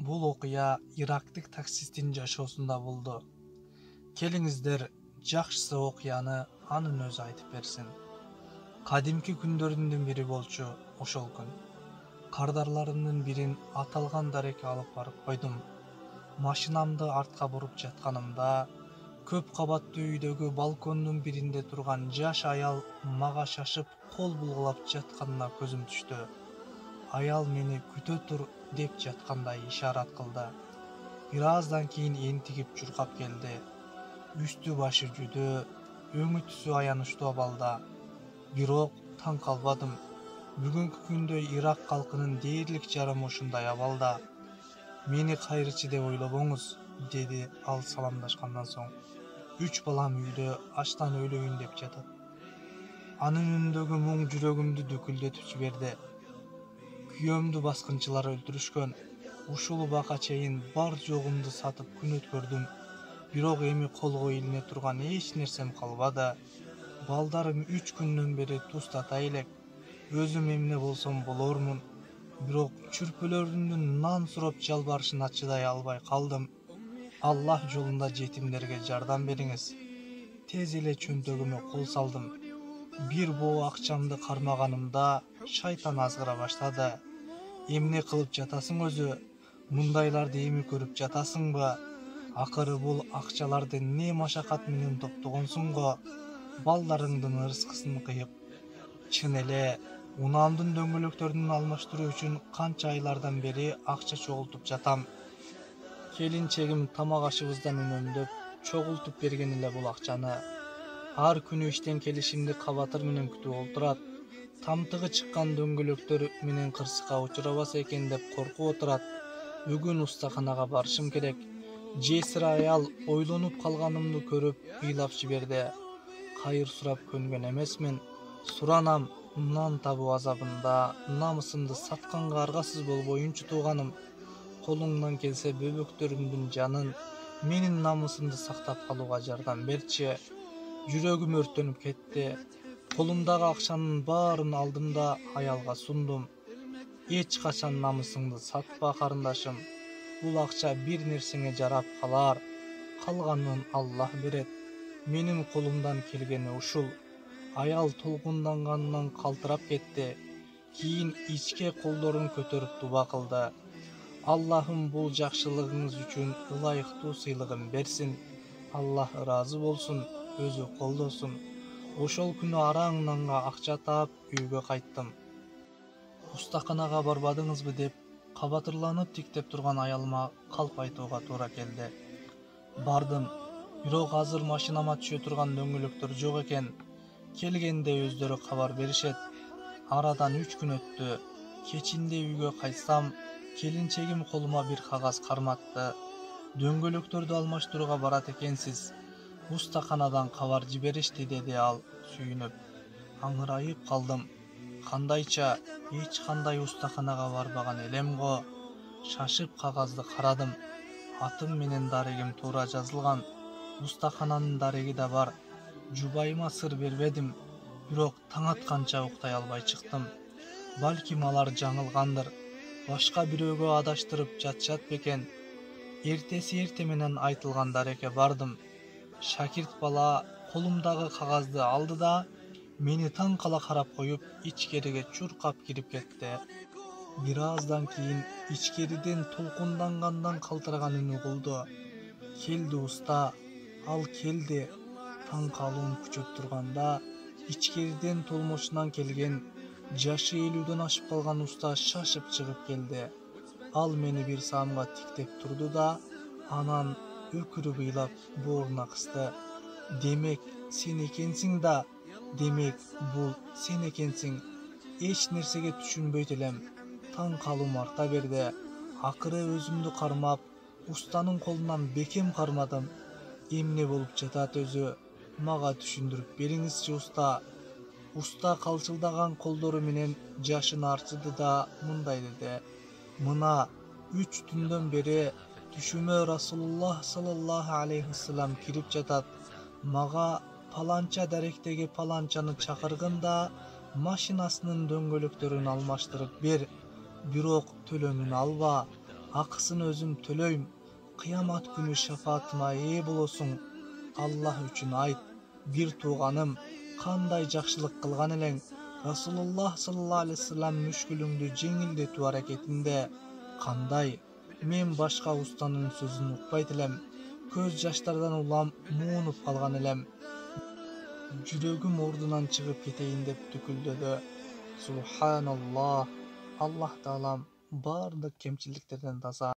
Бул окуя ирактык таксисттин жашоосунда болду. Келиңиздер, жакшысы окуяны анын өзү айтып берсин. Кадимки күндөрүмдүн бири болчу ошол күн. Кардарларымдын бирин аталган дарекке алып барып койдум. Машинамды артка буруп жатканымда, көп кабаттуу үйдөгү балкондун биринде турган жаш аял мага шашып кол булгулап жатканына көзүм түштү. Аял мени күтө тур деп жаткандай ишарат кылды. Бир аздан кийин энтигип чуркап келди. Үстү башы жүдө, өңү түсү аянычтуу абалда. Бирок таң калбадым. Бүгүнкү күндө Ирак калкынын дээрлик жарымы ушундай абалда. Мени кайрычы деп ойлобоңуз, деди ал саламдашкандан соң. 3 балам үйдө ачтан өлөйүн деп жатат. Анын үнүндөгү муң жүрөгүмдү дүкүлдөтүп жиберди. Күйөөмдү баскынчылар өлтүрүшкөн. Ушул убакка чейин бар жогумду сатып күн өткөрдүм. Бирок эми колго илине турган эч нерсем калбады. Балдарым 3 күндөн бери тустата элек. Өзүм эмне болсом болормун. Бирок чүрпөлөрүмдүн нан сурап жалбарышына чыдай албай калдым. Аллах жолунда жетимдерге жардам бериңиз. Тез эле чөнтөгүмө кол салдым. Бир боо акчамды кармаганымда шайтан азгыра баштады. Эмне кылып жатасың өзү? Мындайларды эми көрүп жатасыңбы? Акыры бул акчаларды не машакат менен топтогонсуң го? Балдарыңдын ырыскысын кыйып. Чын эле, унаамдын дөңгөлөктөрүн алмаштыруу үчүн канча айлардан бери акча чогултуп жатам. Келинчегим тамак ашыбыздан үнөмдөп, чогултуп берген эле бул акчаны. Ар күнү иштен келишимди кабатыр менен күтүп отурат. Тамтыгы чыккан дөңгөлөктөр менен кырсыкка учурабаса экен деп коркуп отурат. Бүгүн устаканага барышым керек. Жесир аял ойлонуп калганымды көрүп ыйлап жиберди. Кайыр сурап көнгөн эмесмин. Суранам, нан табуу азабында намысымды сатканга аргасыз болбоюнчу тууганым. Колуңдан келсе бөбөктөрүмдүн жанын, менин намысымды сактап калууга жардам берчи. Жүрөгүм өрттөнүп кетти. Колумдагы акчанын баарын алдым да аялга сундум. Эч качан намысыңды сатпа, карындашым. Бул акча бир нерсеңе жарап калар. Калганын Аллах берет. Менин колумдан келгени ушул. Аял толкунданганынан калтырап кетти. Кийин ичке колдорун көтөрүп дуба кылды. Аллахым бул жакшылыгыңыз үчүн ылайыктуу сыйлыгын берсин. Аллах ыраазы болсун, өзү колдосун. Ошол күнү араң нанга акча таап үйгө кайттым. Устаканага барбадыңызбы деп кабатырланып тиктеп турган аялыма калп айтууга туура келди. Бардым, бирок азыр машинама түшө турган дөңгөлөктөр жок экен. Келгенде өздөрү кабар беришет. Арадан 3 күн өттү. Кечинде үйгө кайтсам, келинчегим колума бир кагаз карматты. Дөңгөлөктөрдү алмаштырууга барат экенсиз. Устаканадан кабар жиберишти, деди ал сүйүнүп. Аңырайып калдым. Кандайча, эч кандай устаканага барбаган элем го. Шашып кагазды карадым. Атым менен дарегим туура жазылган. Устакананын дареги да бар. Жубайыма сыр бербедим. Бирок таң атканча уктай албай чыктым. Балким алар жаңылгандыр. Башка бирөөгө адаштырып жатышат бекен. Эртеси эрте менен айтылган дарекке бардым. Шакирт бала колумдагы кагазды алды да мени таң кала карап коюп, ичкериге чуркап кирип кетти. Бир аздан кийин ичкериден толкундангандан калтыраган үн угулду. Келди уста, ал келди. Таң калуум күчөп турганда, ичкериден толмочунан келген, жашы 50ден ашып калган уста шашып чыгып келди. Ал мени бир саамга тиктеп турду да, анан өкүрүп ыйлап бооруна кысты. Демек, сен экенсиң да, демек, бул сен экенсиң. Эч нерсеге түшүнбөйт элем. Таң калуум арта берди. Акыры өзүмдү кармап, устанын колунан бекем кармадым. Эмне болуп жатат өзү? Мага түшүндүрүп бериңизчи, уста. Уста калчылдаган колдору менен жашын арчыды да мындай деди. Мына 3 түндөн бери түшүмө Расулуллах саллаллаху алейхи вассалам кирип жатат. Мага паланча даректеги паланчаны чакыргын да машинасынын дөңгөлөктөрүн алмаштырып бер. Бирок төлөмүн алба. Акысын өзüm төлөйм. Кыямат күнү шафаатыма ээ болосуң. Аллах үчүн айт, бир тууганым, кандай жакшылык кылган элең? Расулуллах саллаллаху алейхи вассалам мүшкүлүңдү жеңилдетүү аракетинде. Кандай? Мен башка устанын сөзүн укпайт элем. Көз жаштардан улам муунуп калган элем. Жүрөгүм ордунан чыгып кетейин деп түкүлдөдү. Субханаллах. Аллах таалам бардык кемчиликтерден таза.